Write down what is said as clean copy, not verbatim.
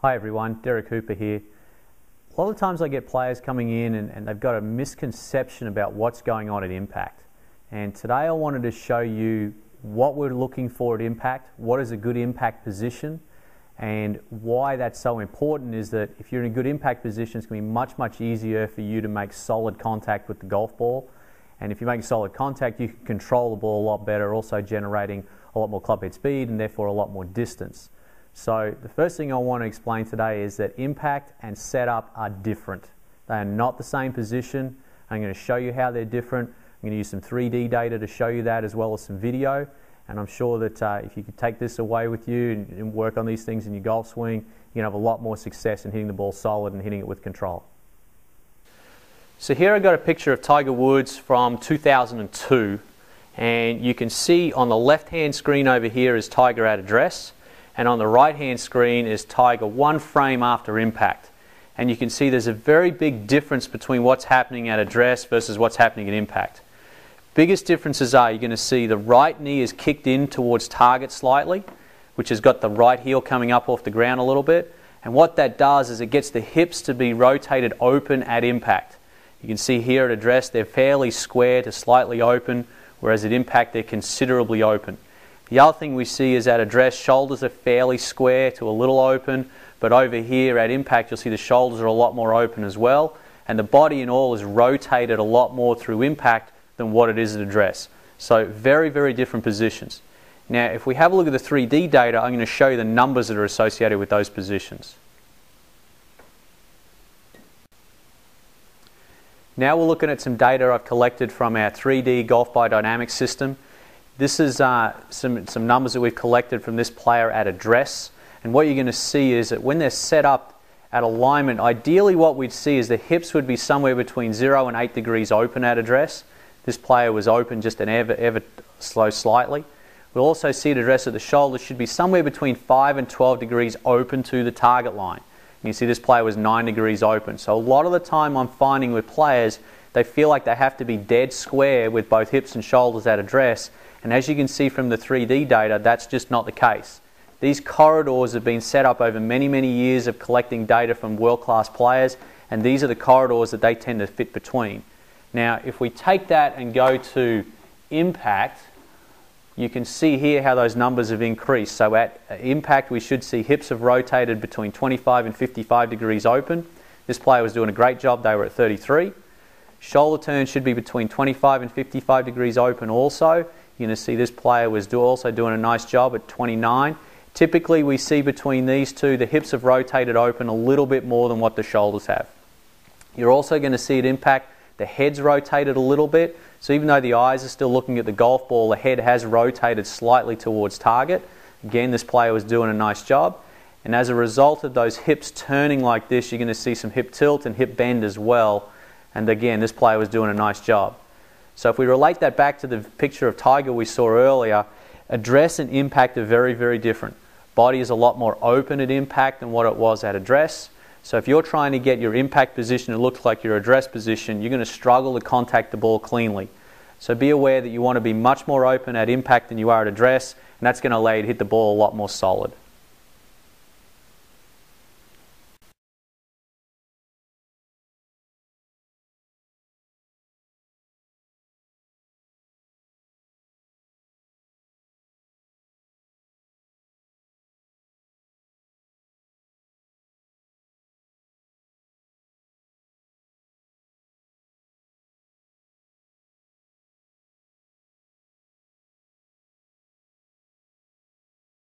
Hi everyone, Derek Hooper here. A lot of times I get players coming in and they've got a misconception about what's going on at impact. And today I wanted to show you what we're looking for at impact, what is a good impact position, and why that's so important is that if you're in a good impact position, it's going to be much easier for you to make solid contact with the golf ball. And if you make solid contact, you can control the ball a lot better, also generating a lot more club head speed and therefore a lot more distance. So the first thing I want to explain today is that impact and setup are different. They are not the same position. I'm going to show you how they're different. I'm going to use some 3D data to show you that, as well as some video. And I'm sure that if you could take this away with you and work on these things in your golf swing, you're going to have a lot more success in hitting the ball solid and hitting it with control. So here I've got a picture of Tiger Woods from 2002. And you can see on the left-hand screen over here is Tiger at address. And on the right-hand screen is Tiger one frame after impact. And you can see there's a very big difference between what's happening at address versus what's happening at impact. Biggest differences are you're going to see the right knee is kicked in towards target slightly, which has got the right heel coming up off the ground a little bit. And what that does is it gets the hips to be rotated open at impact. You can see here at address they're fairly square to slightly open, whereas at impact they're considerably open. The other thing we see is at address, shoulders are fairly square to a little open, but over here at impact you'll see the shoulders are a lot more open as well, and the body and all is rotated a lot more through impact than what it is at address. So very different positions. Now if we have a look at the 3D data, I'm going to show you the numbers that are associated with those positions. Now we're looking at some data I've collected from our 3D Golf Biodynamics system. This is some numbers that we've collected from this player at address. And what you're going to see is that when they're set up at alignment, ideally what we'd see is the hips would be somewhere between 0 and 8 degrees open at address. This player was open just an ever slow slightly. We'll also see at address that the shoulders should be somewhere between 5 and 12 degrees open to the target line. And you see this player was 9 degrees open. So a lot of the time I'm finding with players, they feel like they have to be dead square with both hips and shoulders at address. And as you can see from the 3D data, that's just not the case. These corridors have been set up over many years of collecting data from world-class players, and these are the corridors that they tend to fit between. Now, if we take that and go to impact, you can see here how those numbers have increased. So at impact, we should see hips have rotated between 25 and 55 degrees open. This player was doing a great job. They were at 33. Shoulder turn should be between 25 and 55 degrees open also. You're going to see this player was also doing a nice job at 29. Typically we see between these two the hips have rotated open a little bit more than what the shoulders have. You're also going to see at impact the head's rotated a little bit. So even though the eyes are still looking at the golf ball, the head has rotated slightly towards target. Again, this player was doing a nice job. And as a result of those hips turning like this, you're going to see some hip tilt and hip bend as well. And again, this player was doing a nice job. So if we relate that back to the picture of Tiger we saw earlier, address and impact are very different. Body is a lot more open at impact than what it was at address. So if you're trying to get your impact position to look like your address position, you're going to struggle to contact the ball cleanly. So be aware that you want to be much more open at impact than you are at address, and that's going to allow you to hit the ball a lot more solid.